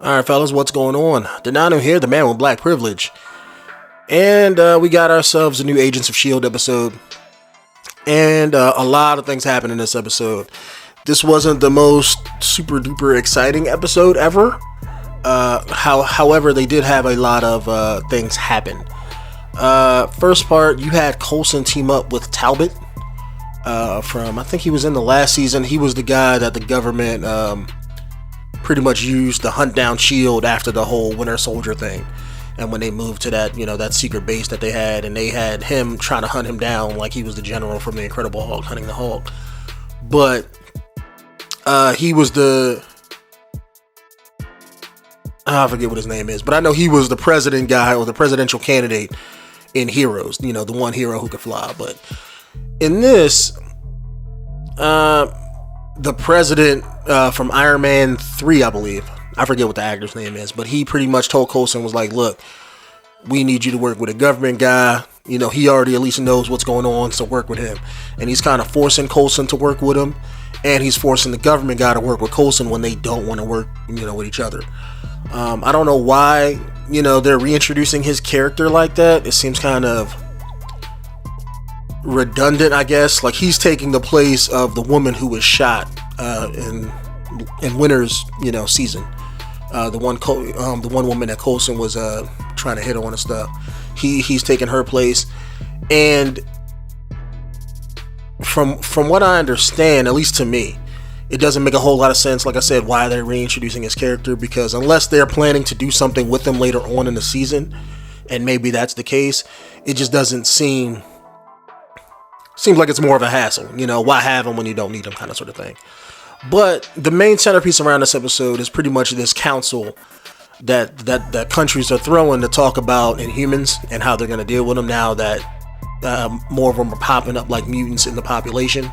Alright fellas, what's going on? Denonu here, the man with black privilege. And we got ourselves a new Agents of S.H.I.E.L.D. episode. And a lot of things happened in this episode. This wasn't the most super duper exciting episode ever. However, they did have a lot of things happen. First part, you had Coulson team up with Talbot. I think he was in the last season. He was the guy that the government pretty much used to hunt down S.H.I.E.L.D. after the whole Winter Soldier thing. And when they moved to that, that secret base that they had, and they had him trying to hunt him down like he was the general from the Incredible Hulk hunting the Hulk. But he was I forget what his name is, but I know he was the president guy or the presidential candidate in Heroes, the one hero who could fly. But in this, the president from Iron Man 3, I believe, I forget what the actor's name is, but he pretty much told Coulson, was like, look, we need you to work with a government guy. He already at least knows what's going on, so work with him. And he's kind of forcing Coulson to work with him, and he's forcing the government guy to work with Coulson when they don't want to work, with each other. I don't know why, they're reintroducing his character like that. It seems kind of redundant, I guess. Like, he's taking the place of the woman who was shot in Winter's, season. The one woman that Coulson was trying to hit on and stuff. He's taking her place, and from what I understand, at least to me, it doesn't make a whole lot of sense, like I said, why they're reintroducing his character, because unless they're planning to do something with him later on in the season, and maybe that's the case, it just doesn't seems like it's more of a hassle. Why have him when you don't need him, kind of sort of thing. But the main centerpiece around this episode is pretty much this council that countries are throwing to talk about Inhumans and how they're going to deal with them now that more of them are popping up like mutants in the population.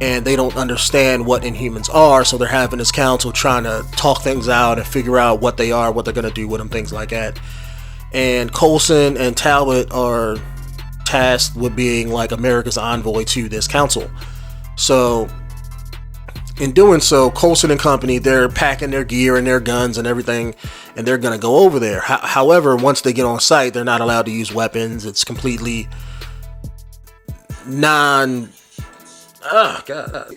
And they don't understand what Inhumans are, so they're having this council trying to talk things out and figure out what they are, what they're going to do with them, things like that. And Coulson and Talbot are tasked with being like America's envoy to this council. So in doing so, Coulson and company, they're packing their gear and their guns and everything, and they're going to go over there. However, once they get on site, they're not allowed to use weapons. It's completely God.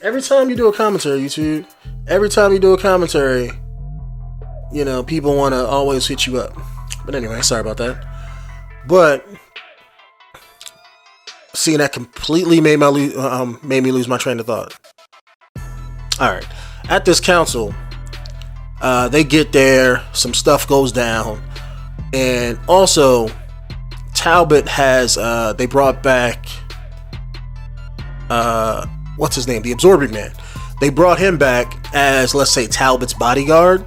Every time you do a commentary, YouTube, people want to always hit you up. But anyway, sorry about that. But seeing that completely made me lose my train of thought. Alright, at this council, they get there, some stuff goes down, and also Talbot has, they brought back, what's his name, the Absorbing Man. They brought him back as, let's say, Talbot's bodyguard,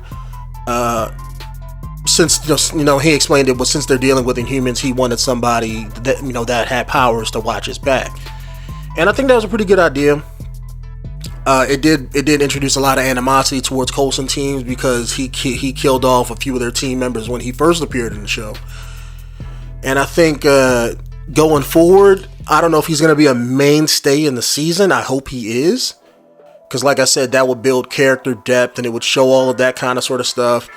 since, he explained it, but since they're dealing with Inhumans, he wanted somebody that, that had powers to watch his back. And I think that was a pretty good idea. It did introduce a lot of animosity towards Coulson teams because he killed off a few of their team members when he first appeared in the show. And I think going forward, I don't know if he's going to be a mainstay in the season. I hope he is, because like I said, that would build character depth and it would show all of that kind of sort of stuff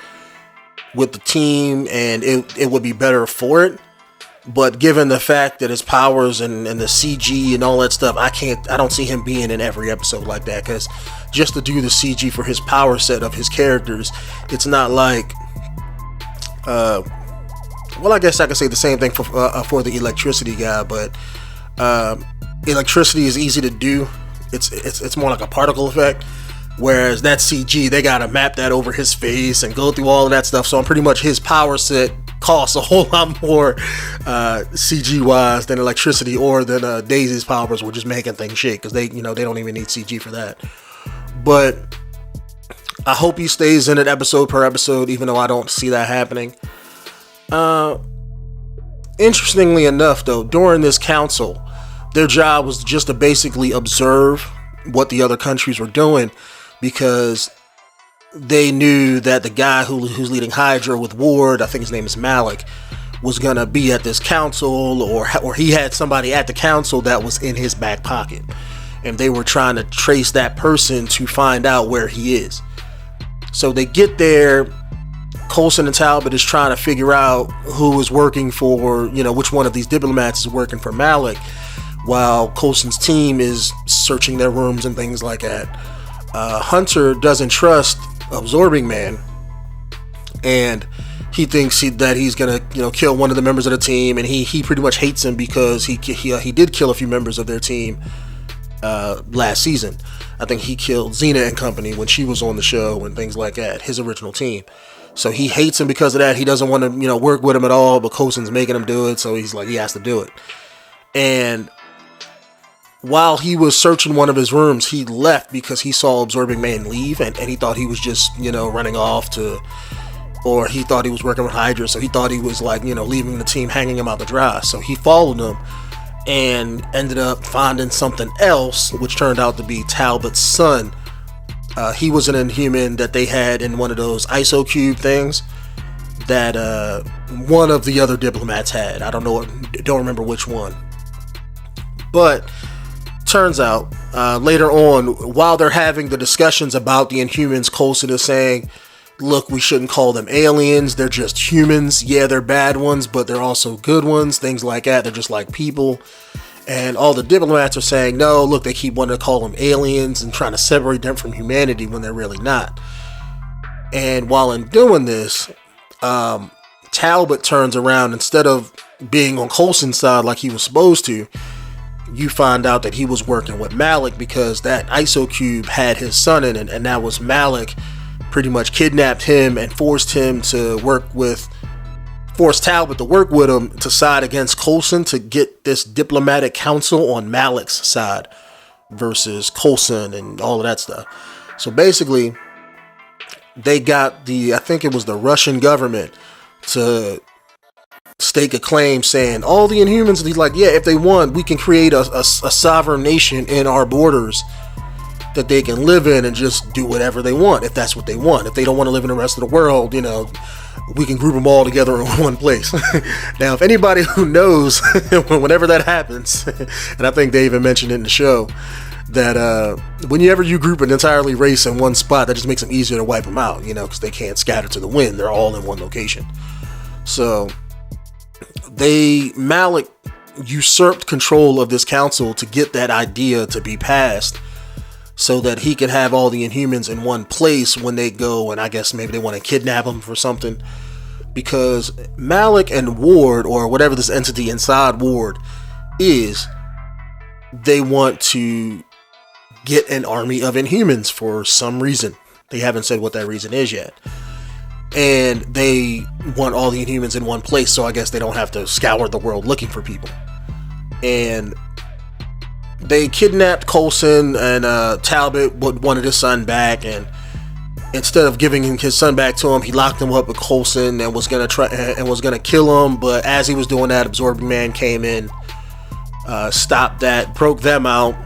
with the team, and it would be better for it. But given the fact that his powers and the CG and all that stuff, I don't see him being in every episode like that, because just to do the CG for his power set of his characters, it's not like, well, I guess I could say the same thing for the electricity guy, but electricity is easy to do. It's more like a particle effect, whereas that CG, they gotta map that over his face and go through all of that stuff. So pretty much his power set costs a whole lot more CG wise than electricity or than Daisy's powers were just making things shake, because they don't even need CG for that. But I hope he stays in it episode per episode, even though I don't see that happening. Interestingly enough, though, during this council, their job was just to basically observe what the other countries were doing, because they knew that the guy who's leading Hydra with Ward, I think his name is Malik, was gonna be at this council, or he had somebody at the council that was in his back pocket, and they were trying to trace that person to find out where he is. So they get there, Coulson and Talbot is trying to figure out who is working for, which one of these diplomats is working for Malik, while Coulson's team is searching their rooms and things like that. Hunter doesn't trust Absorbing Man, and he thinks that he's gonna kill one of the members of the team, and he pretty much hates him because he did kill a few members of their team last season. I think he killed Xena and company when she was on the show and things like that, his original team. So he hates him because of that. He doesn't want to work with him at all, but Coulson's making him do it, so he's like, he has to do it. And while he was searching one of his rooms, he left because he saw Absorbing Man leave, and he thought he was just running off to, or he thought he was working with Hydra, so he thought he was like leaving the team, hanging him out to dry. So he followed him and ended up finding something else, which turned out to be Talbot's son. He was an Inhuman that they had in one of those ISO cube things that one of the other diplomats had. I don't remember which one. But turns out later on, while they're having the discussions about the Inhumans, Coulson is saying, look, we shouldn't call them aliens, they're just humans. Yeah, they're bad ones, but they're also good ones, things like that. They're just like people. And all the diplomats are saying, no, look, they keep wanting to call them aliens and trying to separate them from humanity when they're really not. And while in doing this, Talbot turns around, instead of being on Coulson's side like he was supposed to, you find out that he was working with Malik because that ISO cube had his son in it, and that was Malik pretty much kidnapped him and forced Talbot to work with him to side against Coulson to get this diplomatic council on Malik's side versus Coulson and all of that stuff. So basically, they got I think it was the Russian government to stake a claim saying all the Inhumans, and he's like, yeah, if they want, we can create a sovereign nation in our borders that they can live in and just do whatever they want, if that's what they want. If they don't want to live in the rest of the world, we can group them all together in one place. Now, if anybody who knows, whenever that happens, and I think they even mentioned it in the show, that whenever you group an entirely race in one spot, that just makes them easier to wipe them out, because they can't scatter to the wind. They're all in one location. So Malik usurped control of this council to get that idea to be passed, so that he could have all the Inhumans in one place when they go, and I guess maybe they want to kidnap him for something, because Malik and Ward, or whatever this entity inside Ward is, they want to get an army of Inhumans for some reason. They haven't said what that reason is yet. And they want all the Inhumans in one place, so I guess they don't have to scour the world looking for people. And they kidnapped Coulson, and Talbot wanted his son back, and instead of giving his son back to him, he locked him up with Coulson and was gonna kill him. But as he was doing that, Absorbing Man came in, stopped that, broke them out.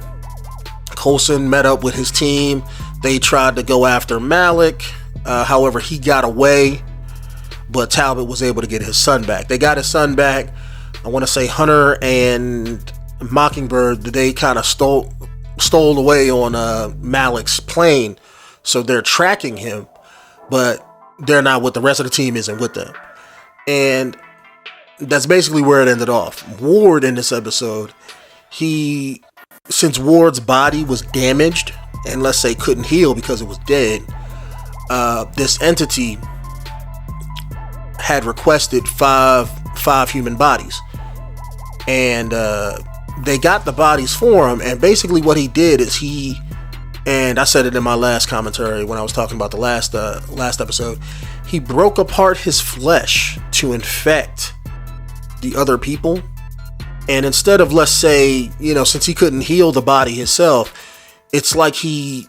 Coulson met up with his team. They tried to go after Malik. However, he got away, but Talbot was able to get his son back. They got his son back. I want to say Hunter and Mockingbird, they kind of stole away on Malik's plane, so they're tracking him, but they're not with the rest of the team, isn't with them. And that's basically where it ended off. Ward in this episode, since Ward's body was damaged and let's say couldn't heal because it was dead, this entity had requested five human bodies, and they got the bodies for him. And basically what he did is and I said it in my last commentary when I was talking about the last episode, he broke apart his flesh to infect the other people. And instead of, let's say, since he couldn't heal the body himself, it's like he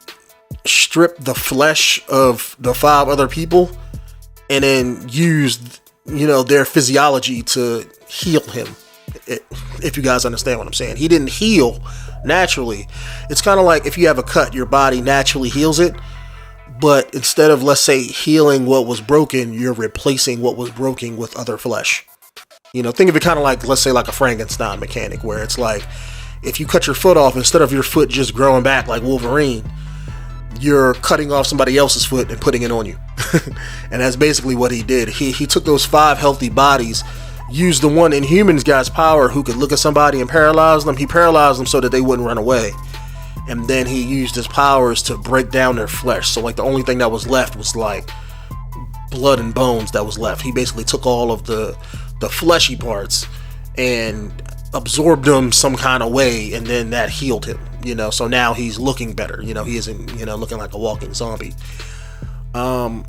stripped the flesh of the 5 other people and then used, their physiology to heal him. If you guys understand what I'm saying. He didn't heal naturally. It's kind of like if you have a cut, your body naturally heals it, but instead of, let's say, healing what was broken, you're replacing what was broken with other flesh. Think of it kind of like, let's say, like a Frankenstein mechanic, where it's like if you cut your foot off, instead of your foot just growing back like Wolverine, you're cutting off somebody else's foot and putting it on you. And that's basically what he did. He took those 5 healthy bodies, used the one Inhumans guy's power who could look at somebody and paralyze them. He paralyzed them so that they wouldn't run away. And then he used his powers to break down their flesh. So like the only thing that was left was like blood and bones that was left. He basically took all of the fleshy parts and absorbed them some kind of way, and then that healed him, you know. So now he's looking better, you know. He isn't, you know, looking like a walking zombie. And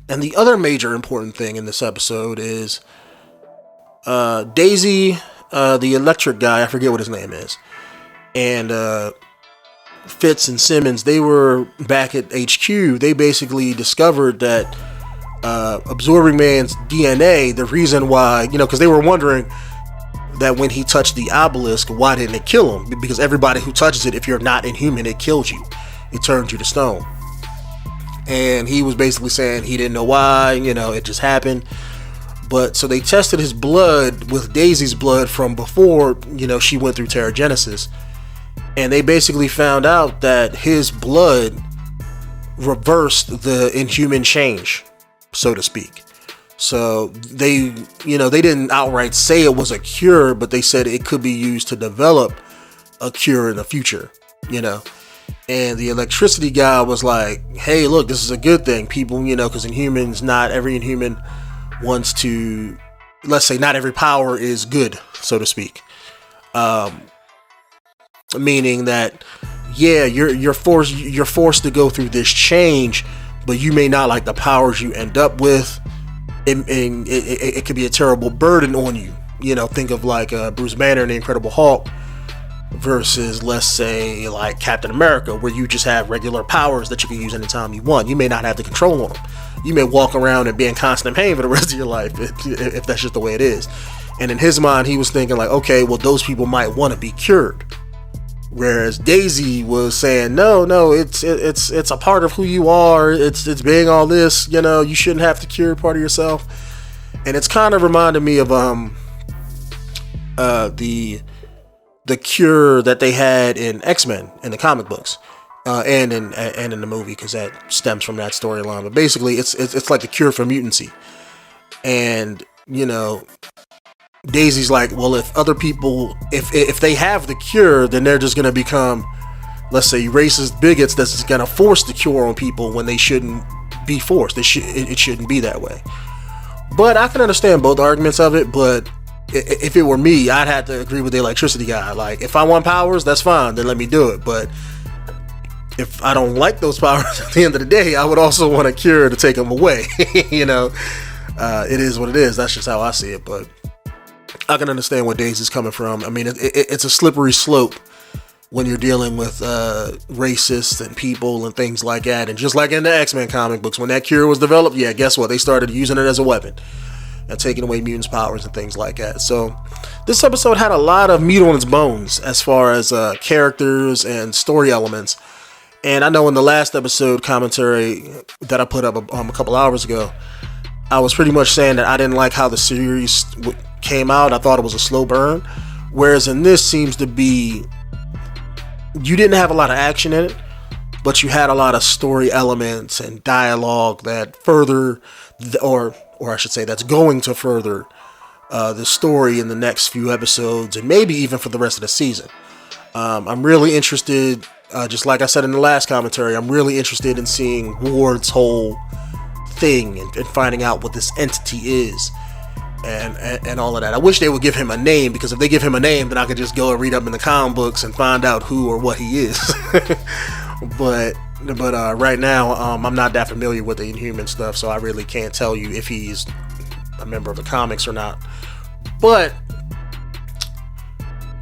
the other major important thing in this episode is Daisy, the electric guy, I forget what his name is, and Fitz and Simmons, they were back at HQ. They basically discovered that Absorbing Man's DNA, the reason why, you know, because they were wondering that when he touched the obelisk, why didn't it kill him? Because everybody who touches it, if you're not Inhuman, it kills you. It turns you to stone. And he was basically saying he didn't know why, you know, it just happened. But so they tested his blood with Daisy's blood from before, you know, she went through Terrigenesis. And they basically found out that his blood reversed the Inhuman change, so to speak. So they, you know, they didn't outright say it was a cure, but they said it could be used to develop a cure in the future, you know. And the electricity guy was like, hey, look, this is a good thing. People, you know, because Inhumans, not every Inhuman wants to, let's say not every power is good, so to speak. Meaning that, yeah, you're forced to go through this change, but you may not like the powers you end up with. It could be a terrible burden on you. You know, think of like Bruce Banner and the Incredible Hulk versus, let's say, like Captain America, where you just have regular powers that you can use anytime you want. You may not have the control on them. You may walk around and be in constant pain for the rest of your life if that's just the way it is. And in his mind, he was thinking like, okay, well, those people might want to be cured. Whereas Daisy was saying, no, it's a part of who you are. It's being all this, you know, you shouldn't have to cure part of yourself. And it's kind of reminded me of the cure that they had in X-Men in the comic books, and in the movie, because that stems from that storyline. But basically, it's like the cure for mutancy. And, you know, Daisy's like, well, if other people, if they have the cure, then they're just going to become, let's say, racist bigots that's just going to force the cure on people when they shouldn't be forced. It shouldn't be that way. But I can understand both arguments of it, but if it were me, I'd have to agree with the electricity guy. Like, if I want powers, that's fine, then let me do it. But if I don't like those powers at the end of the day, I would also want a cure to take them away. You know, it is what it is. That's just how I see it. But I can understand where Daisy's coming from. I mean, it's a slippery slope when you're dealing with racists and people and things like that. And just like in the X-Men comic books, when that cure was developed, yeah, guess what? They started using it as a weapon and taking away mutants' powers and things like that. So this episode had a lot of meat on its bones as far as characters and story elements. And I know in the last episode commentary that I put up a couple hours ago, I was pretty much saying that I didn't like how the series came out. I thought it was a slow burn. Whereas in this seems to be, you didn't have a lot of action in it, but you had a lot of story elements and dialogue that further, or I should say that's going to further the story in the next few episodes, and maybe even for the rest of the season. I'm really interested, just like I said in the last commentary, I'm really interested in seeing Ward's whole thing and finding out what this entity is and all of that. I wish they would give him a name, because if they give him a name, then I could just go and read up in the comic books and find out who or what he is. But right now, I'm not that familiar with the Inhuman stuff, so I really can't tell you if he's a member of the comics or not. But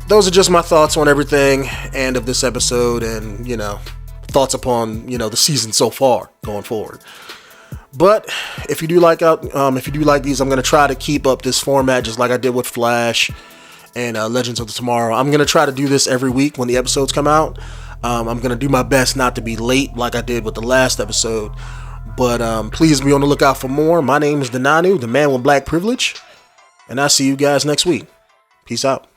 those are just my thoughts on everything and of this episode, and, you know, thoughts upon, you know, the season so far going forward. But if you do like these, I'm going to try to keep up this format just like I did with Flash and Legends of Tomorrow. I'm going to try to do this every week when the episodes come out. I'm going to do my best not to be late like I did with the last episode. But please be on the lookout for more. My name is Denonu, the man with black privilege. And I'll see you guys next week. Peace out.